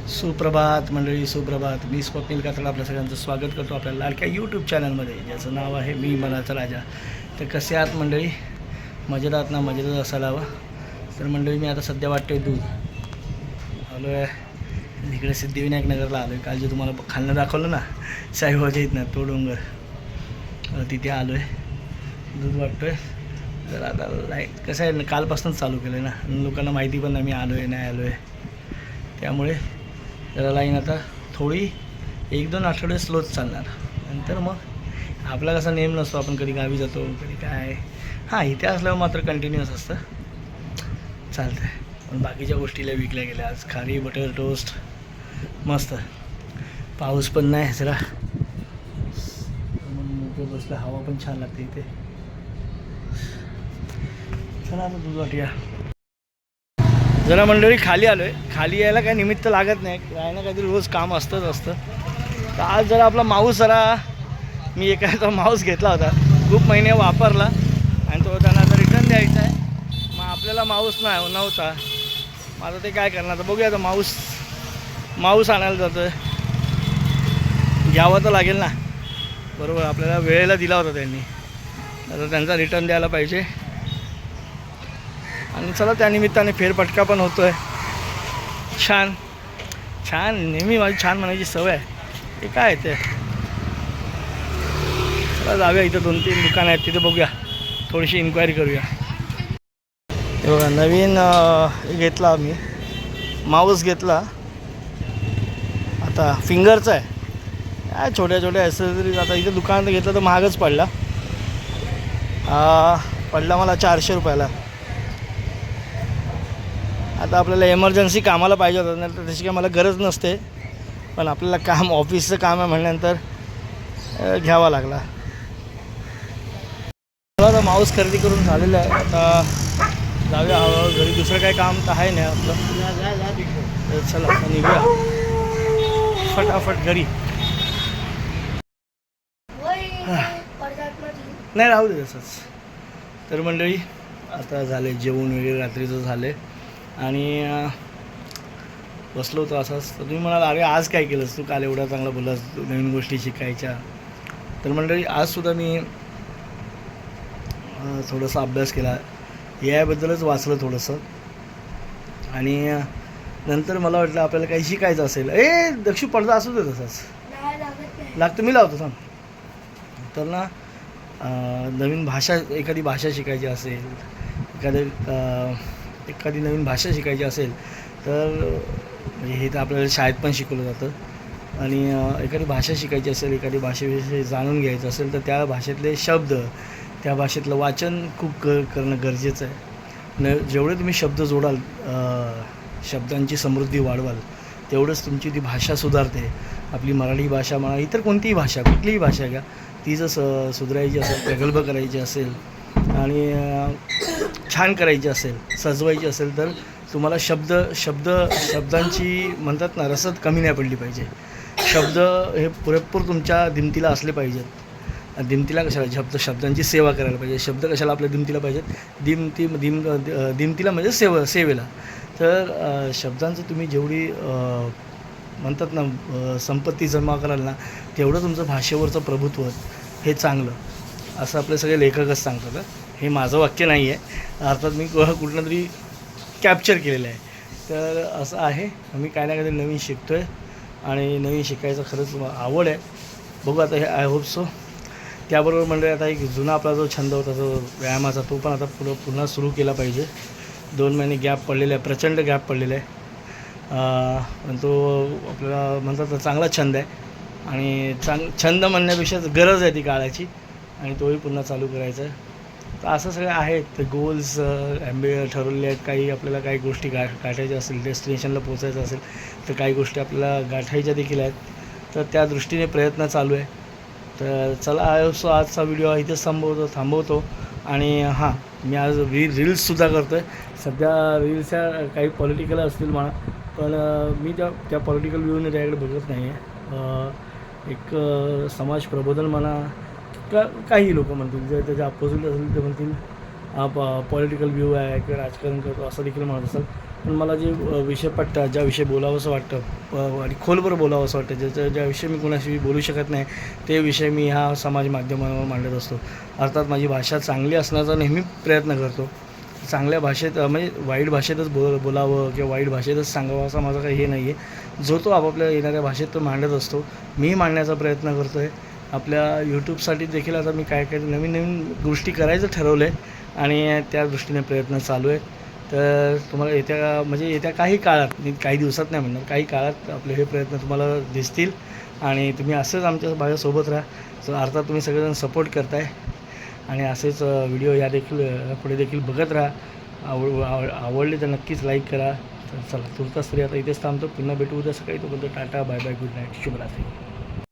सुप्रभात मंडळी, सुप्रभात. मी स्वप्नील कातड आपल्या सगळ्यांचं स्वागत करतो आपल्या लाडक्या यूट्यूब चॅनलमध्ये, ज्याचं नाव आहे मी मनाचा राजा. तर कसे आहात मंडळी? मजेत आहात ना? मजेतच असायला हवं. तर मंडळी, मी आता सध्या वाटतोय दूध आलो आहे इकडे सिद्धिविनायक नगरला आलो आहे. काल जे तुम्हाला खालनं दाखवलं ना, साईबाबाच्या इथनं तो डोंगर, तिथे आलो आहे. दूध वाटतोय. तर आता लाईट कसं आहे, कालपासूनच चालू केलं आहे ना, लोकांना माहिती पण नाही मी आलो आहे नाही आलो आहे. त्यामुळे त्याला लाईन आता थोडी 1-2 आठवडे स्लोच चालणार. नंतर मग आपला कसा नेम नसतो, आपण कधी गावी जातो कधी काय. हां, इथे असल्यावर मात्र कंटिन्युअस असतं, चालतं आहे. पण बाकीच्या गोष्टीला विकल्या गेल्या. आज खारी बटर टोस्ट मस्त. पाऊस पण नाही जरा, मग मोकळं बसलं, हवा पण छान लागते इथे. चला आता दूध वाटूया. जरा मंडळी खाली आलो आहे. खाली यायला काही निमित्त लागत नाही, काय ना काहीतरी रोज काम असतं. तर आज जरा आपला माऊस, मी एखादा माऊस घेतला होता, खूप महिने वापरला आणि तो त्यांना आता रिटर्न द्यायचा आहे. मग आपल्याला माऊस नव्हता, मग आता ते काय करणार. तर बघूया, आता माऊस आणायला जातो आहे. घ्यावं तर लागेल ना, बरोबर. आपल्याला वेळेला दिला होता त्यांनी, आता त्यांचा रिटर्न द्यायला पाहिजे. आणि चला, त्यानिमित्ताने फेरफटका पण होतो आहे. छान नेहमी माझी छान म्हणायची सवय आहे. हे काय ते, चला जाऊया. इथं 2-3 दुकानं आहेत, तिथे बघूया, थोडीशी इन्क्वायरी करूया. हे बघा, नवीन घेतला मी माऊस घेतला. आता फिंगरचा आहे. काय छोट्या ॲक्सेसरीज. आता इथं दुकानात घेतलं तर महागच पडला मला 400 रुपयाला. आता आपल्याला एमर्जन्सी कामाला पाहिजे होतं, नाही तर त्याची काय मला गरज नसते, पण आपल्याला काम, ऑफिसचं काम आहे म्हटल्यानंतर घ्यावा लागला. मला आता माऊस खरेदी करून झालेलं आहे. आता जाऊया हळूहळू घरी. दुसरं काही काम तर आहे नाही आपलं. चला आता निघूया फटाफट घरी. नाही, राहू दे तसंच. तर मंडळी, आता झाले जेवण वगैरे, रात्रीचं झाले आणि बसलो होतो असंच. तर तुम्ही म्हणाल, अरे आज काय केलंस तू? काल एवढा चांगला बोललास, नवीन गोष्टी शिकायच्या. तर मंडळी, आजसुद्धा मी थोडासा अभ्यास केला, याबद्दलच वाचलं थोडंसं. आणि नंतर मला वाटलं आपल्याला काही शिकायचं असेल. दक्षू पडदा असू दे तसाच लागतं, मी लावतो थांब. तर ना, नवीन भाषा, एखादी भाषा शिकायची असेल, एखादी नवीन भाषा शिकायची असेल तर म्हणजे हे तर आपल्याला शाळेत पण शिकवलं जातं. आणि एखादी भाषा शिकायची असेल, एखादी भाषेविषयी जाणून घ्यायचं असेल, तर त्या भाषेतले शब्द, त्या भाषेतलं वाचन खूप करणं गरजेचं आहे. जेवढे तुम्ही शब्द जोडाल, शब्दांची समृद्धी वाढवाल, तेवढंच तुमची ती भाषा सुधारते. आपली मराठी भाषा म्हणा, इतर कोणतीही भाषा, कुठलीही भाषा घ्या, ती जर सुधारायची असेल, प्रगल्भ करायची असेल आणि छान करायची असेल, सजवायची असेल, तर तुम्हाला शब्दांची म्हणतात ना, रसद कमी नाही पडली पाहिजे. शब्द हे पुरेपूर तुमच्या दिमतीला असले पाहिजेत. दिमतीला कशाला, शब्दांची सेवा करायला पाहिजे. शब्द कशाला आपल्या दिमतीला पाहिजेत? दिमतीला म्हणजे सेवेला. तर शब्दांचं तुम्ही जेवढी म्हणतात ना संपत्ती जमा कराल ना, तेवढं तुमचं भाषेवरचं प्रभुत्व हे चांगलं, असं आपले सगळे लेखकच सांगतात. हे माझं वाक्य नाही आहे, अर्थात मी कुठलं तरी कॅप्चर केलेलं आहे. तर असं आहे, मी काय ना काहीतरी नवीन शिकतो आहे आणि नवीन शिकायचं खरंच आवड आहे. बघू आता, हे आय होप सो. त्याबरोबर म्हणजे आता एक जुना आपला जो छंद होता, जो व्यायामाचा, तो पण आता पुन्हा सुरू केला पाहिजे. 2 महिने गॅप पडलेला आहे, प्रचंड गॅप पडलेला आहे. पण तो आपल्याला म्हणतात तर चांगला छंद आहे. आणि छंद म्हणण्यापेक्षा गरज आहे ती काळाची, आणि तोही पुन्हा चालू करायचा आहे. तर असं सगळं आहेत. ते गोल्स ठरवले आहेत. काही आपल्याला काही गोष्टी गाठायच्या असेल, डेस्टिनेशनला पोचायचं असेल, तर काही गोष्टी आपल्याला गाठायच्या देखील आहेत. तर त्या दृष्टीने प्रयत्न चालू आहे. तर चला, आजचा व्हिडिओ इथेच थांबवतो. आणि हां, मी आज रील्ससुद्धा करतो आहे. सध्या रील्सच्या काही पॉलिटिकल असतील म्हणा, पण मी त्या पॉलिटिकल व्ह्यूने त्याकडे बघत नाही आहे. एक समाज प्रबोधन म्हणा, काही लोक म्हणतील, जे त्याच्या अपोजिट असेल ते म्हणतील पॉलिटिकल व्ह्यू आहे किंवा राजकारण करतो असं देखील म्हणत असेल. पण मला जे विषय पटतात, ज्या विषयी बोलावंसं वाटतं आणि खोलवर बोलावंसं वाटतं, ज्या विषयी मी बोलू शकत नाही, ते विषय मी ह्या समाज माध्यमांवर मांडत असतो. अर्थात माझी भाषा चांगली असण्याचा नेहमी प्रयत्न करतो. चांगल्या भाषेत म्हणजे वाईट भाषेतच बोलावं किंवा वाईट भाषेतच सांगावं असा माझा काही हे नाही आहे. जो तो आपापल्या येणाऱ्या भाषेत तो मांडत असतो. मी मांडण्याचा प्रयत्न करतो आहे. आपल्या यूट्यूबसाठी देखील आता मी काय नवीन गोष्टी करायचं ठरवलं आहे आणि त्या दृष्टीने प्रयत्न चालू आहेत. तर तुम्हाला येत्या काही काळात, मी काही दिवसात नाही म्हणणार, काही काळात आपले हे प्रयत्न तुम्हाला दिसतील आणि तुम्ही असंच माझ्यासोबत राहा. अर्थात तुम्ही सगळेजण सपोर्ट करताय आणि असेच व्हिडिओ पुढे देखील बघत राहा. आवडले तर नक्कीच लाईक करा. तर चला, तुर्तास तरी आता इथेच थांबतो. पुन्हा भेटू उद्या सकाळी. तोपर्यंत tata, bye bye, good night, शुभरात्री.